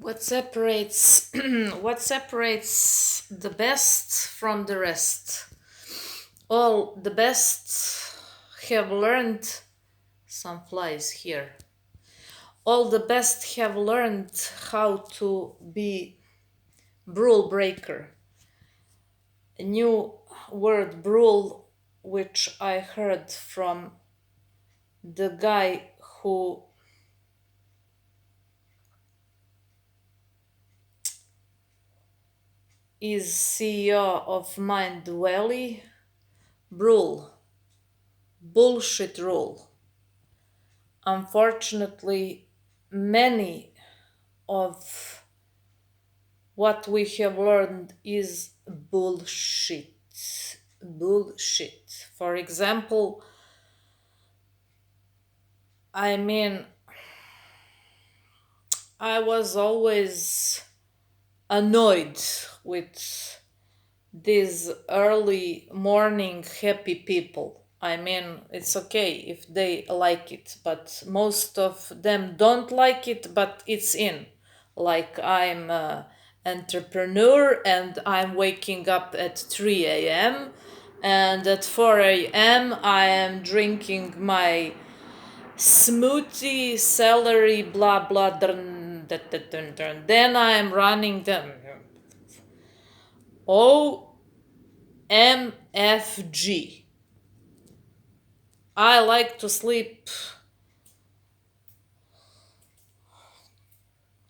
What separates what separates the best from the rest? All the best have learned some flies here. All the best have learned how to be rule breaker. A new word rule which I heard from the guy who is CEO of Mind Valley. Rule. Bullshit rule. Unfortunately, many of what we have learned is bullshit. Bullshit. For example, I mean, I was always annoyed with these early morning happy people. I mean, it's okay if they like it, but most of them don't like it, but it's in. Like I'm a entrepreneur and I'm waking up at 3 a.m. and at 4 a.m. I am drinking my smoothie, celery, blah blah. Then I'm running them. OMFG. I like to sleep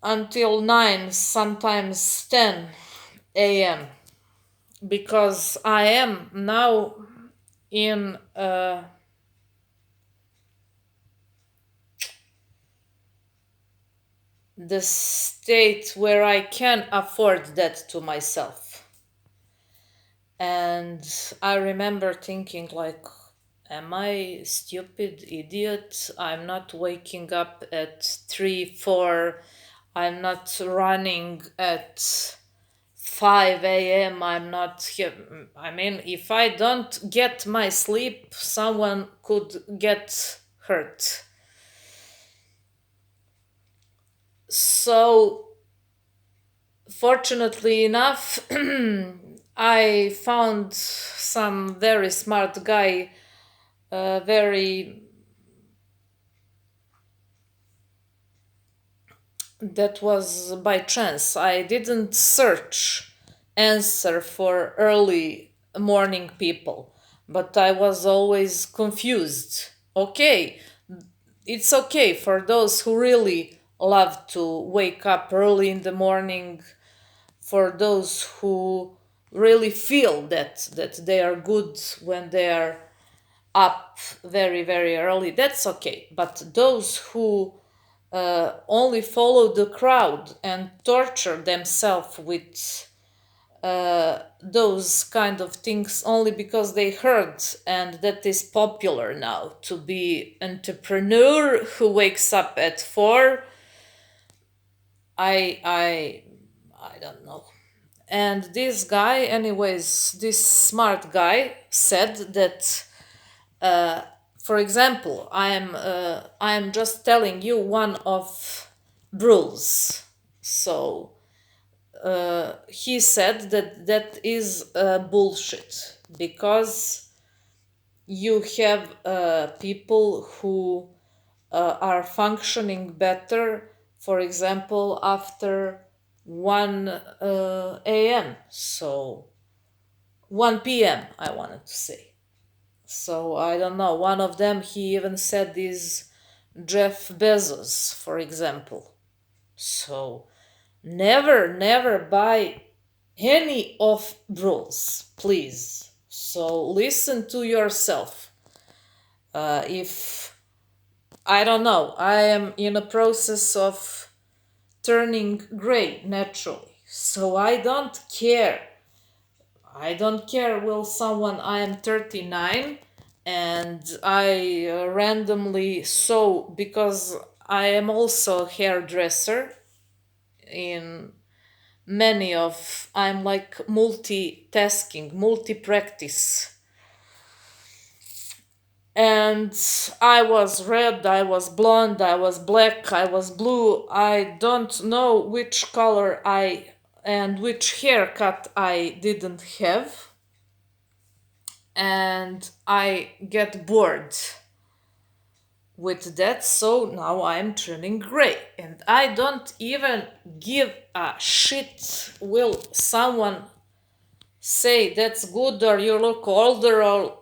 until 9, sometimes 10 a.m. because I am now in the state where I can afford that to myself. And I remember thinking, like, am I stupid idiot? I'm not waking up at 3, 4. I'm not running at 5 a.m. I'm not here. I mean, if I don't get my sleep, someone could get hurt. So, fortunately enough, I found some very smart guy, very that was by chance. I didn't search answer for early morning people, but I was always confused. Okay, it's okay for those who really love to wake up early in the morning, for those who really feel that they are good when they are up very very early, that's okay. But those who only follow the crowd and torture themselves with those kind of things only because they heard and that is popular now to be entrepreneur who wakes up at 4. I i i don't know. And this guy, anyways, this smart guy said that, for example, I'm just telling you one of rules. So he said that that is bullshit because you have people who are functioning better, for example, after 1 a.m. So 1 p.m. I wanted to say. So I don't know. One of them, he even said, is Jeff Bezos, for example. So never buy any of rules, please. So listen to yourself. If I don't know, I am in a process of turning gray naturally, so I don't care will someone. I am 39 and I randomly saw, because I am also a hairdresser in many of, I'm like multitasking, multi practice. And I was red, I was blonde, I was black, I was blue. I don't know which color I and which haircut I didn't have. And I get bored with that, so now I'm turning gray. And I don't even give a shit. Will someone say that's good or you look older or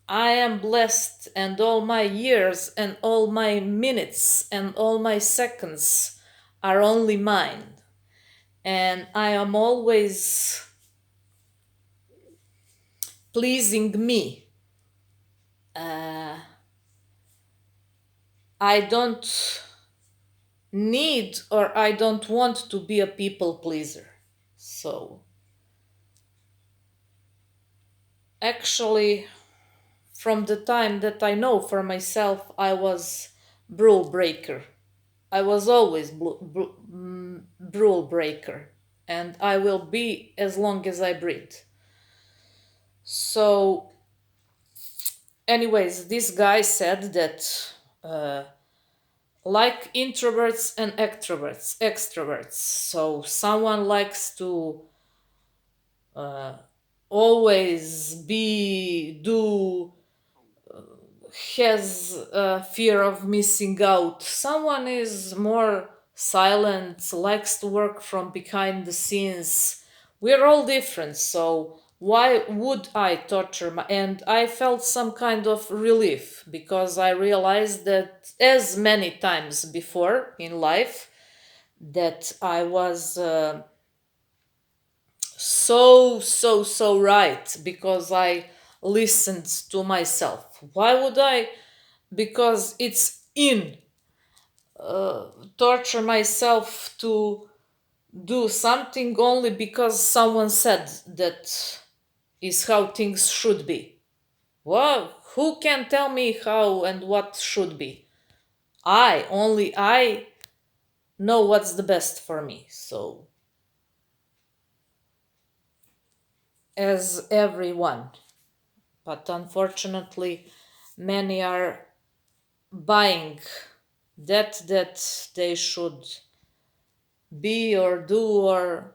I am blessed, and all my years and all my minutes and all my seconds are only mine. And I am always pleasing me. Uh, I don't need or I don't want to be a people pleaser. So, actually, from the time that I know for myself, I was rule breaker. I was always rule breaker, and I will be as long as I breathe. So, anyways, this guy said that like introverts and extroverts. So, someone likes to always be, do, has a fear of missing out. Someone is more silent, likes to work from behind the scenes. We're all different, so why would I torture my. And I felt some kind of relief because I realized that, as many times before in life, that I was so right because I listened to myself. Why would I? Because it's in torture myself to do something only because someone said that is how things should be. Well, who can tell me how and what should be? I know what's the best for me. So, as everyone, but unfortunately, many are buying that they should be or do or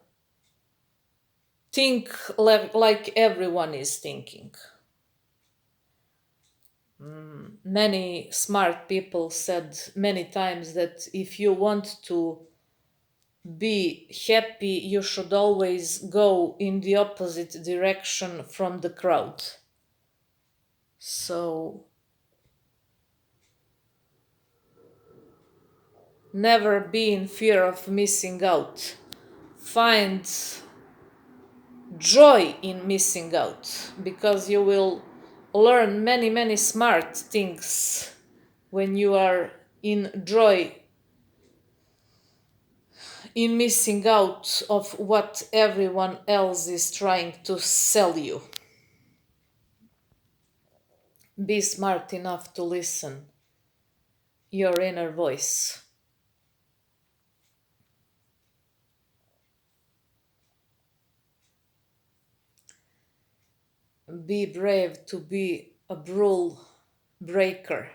think like everyone is thinking. Many smart people said many times that if you want to be happy, you should always go in the opposite direction from the crowd. So, never be in fear of missing out. Find joy in missing out because you will learn many smart things when you are in joy in missing out of what everyone else is trying to sell you. Be smart enough to listen your inner voice. Be brave to be a rule breaker.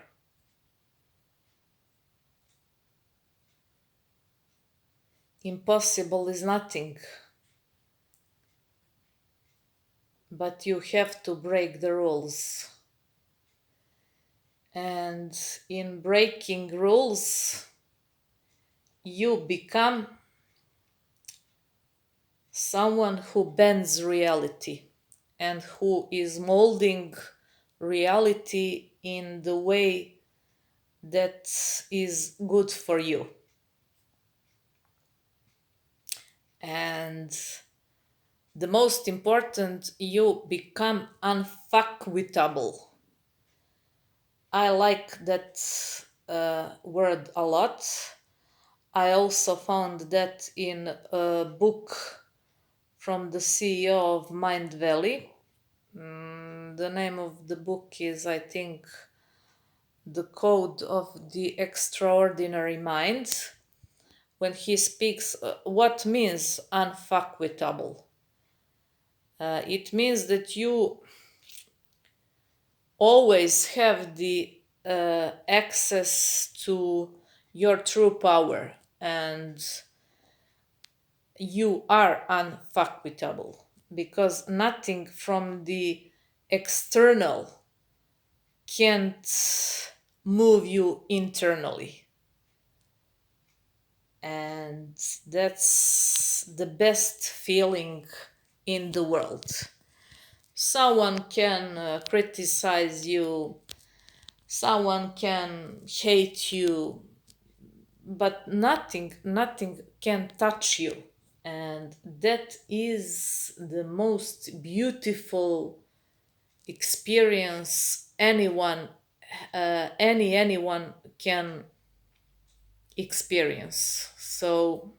Impossible is nothing, but you have to break the rules. And in breaking rules, you become someone who bends reality and who is molding reality in the way that is good for you. And the most important, you become unfuckwitable. I like that word a lot. I also found that in a book from the CEO of Mind Valley. The name of the book is, I think, The Code of the Extraordinary Mind. When he speaks, what means unfuckwitable? It means that you always have the access to your true power, and you are unfuckable because nothing from the external can't move you internally. And that's the best feeling in the world. Someone can criticize you, someone can hate you, but nothing can touch you. And that is the most beautiful experience anyone can experience. So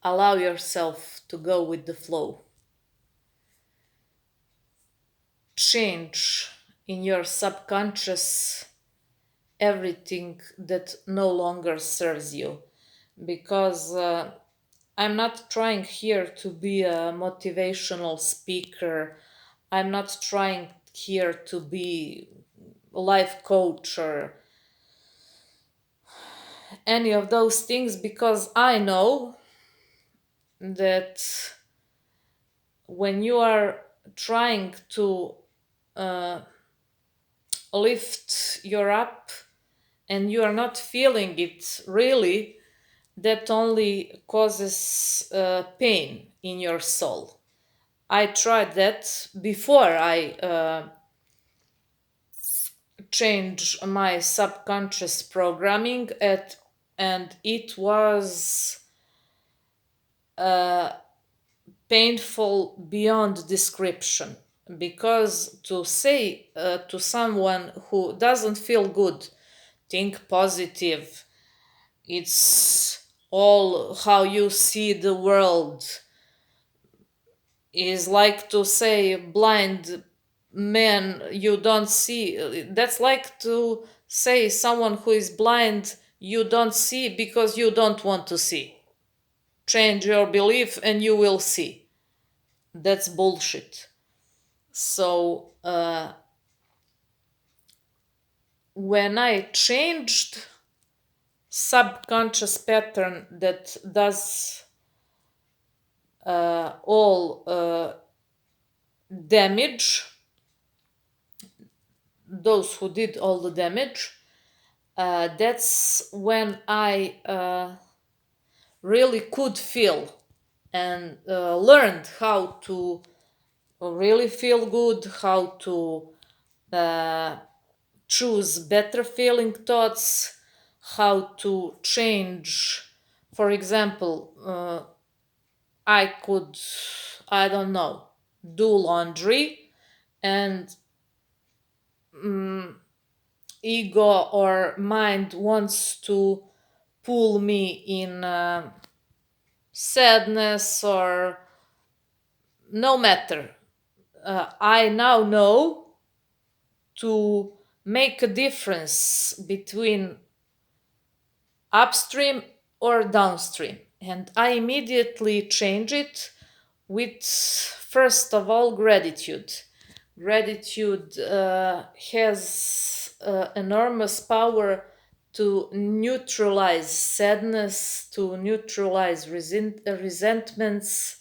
allow yourself to go with the flow. Change in your subconscious everything that no longer serves you, because I'm not trying here to be a motivational speaker. I'm not trying here to be a life coach or any of those things, because I know that when you are trying to uh, lift your up and you are not feeling it really, that only causes pain in your soul. I tried that before I changed my subconscious programming and it was painful beyond description, because to say to someone who doesn't feel good, think positive, it's all how you see the world, is like to say blind man you don't see. That's like to say someone who is blind you don't see because you don't want to see. Change your belief and you will see. That's bullshit. So when I changed subconscious pattern that does all damage, those who did all the damage, that's when I really could feel and learned how to really feel good, how to uh, choose better feeling thoughts, how to change. For example, I could, I don't know, do laundry, and ego or mind wants to pull me in sadness or no matter. I now know to make a difference between upstream or downstream. And I immediately change it with, first of all, gratitude. Gratitude has enormous power to neutralize sadness, to neutralize resentments,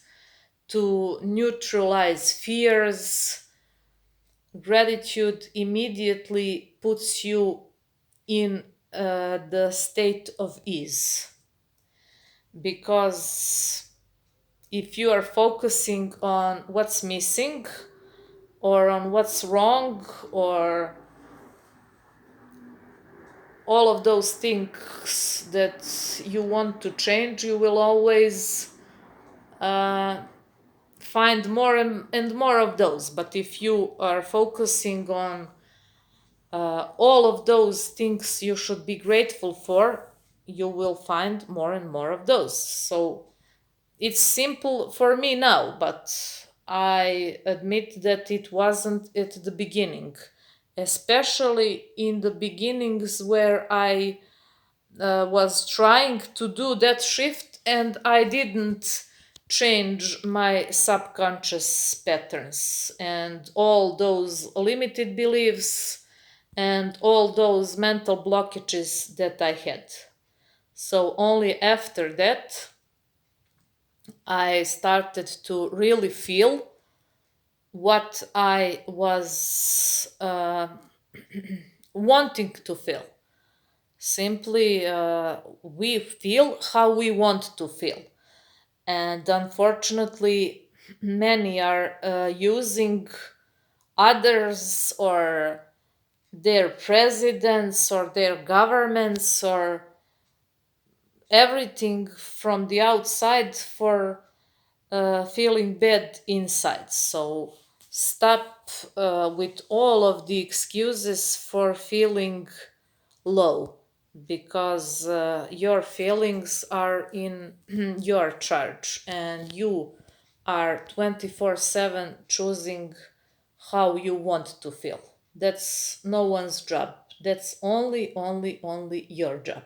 to neutralize fears. Gratitude immediately puts you in the state of ease, because if you are focusing on what's missing or on what's wrong or all of those things that you want to change, you will always uh, find more and more of those. But if you are focusing on all of those things you should be grateful for, you will find more and more of those. So it's simple for me now, but I admit that it wasn't at the beginning, especially in the beginnings where I was trying to do that shift and I didn't change my subconscious patterns and all those limited beliefs and all those mental blockages that I had. So only after that I started to really feel what I was wanting to feel. Simply, we feel how we want to feel. And unfortunately, many are using others or their presidents or their governments or everything from the outside for feeling bad inside. So stop with all of the excuses for feeling low because your feelings are in your charge and you are 24/7 choosing how you want to feel. That's no one's job. That's only your job.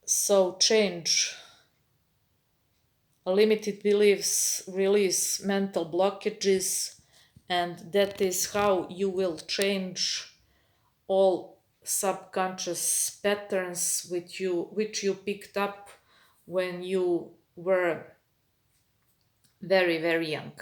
So change limited beliefs, release mental blockages, and that is how you will change all subconscious patterns which you picked up when you were very young.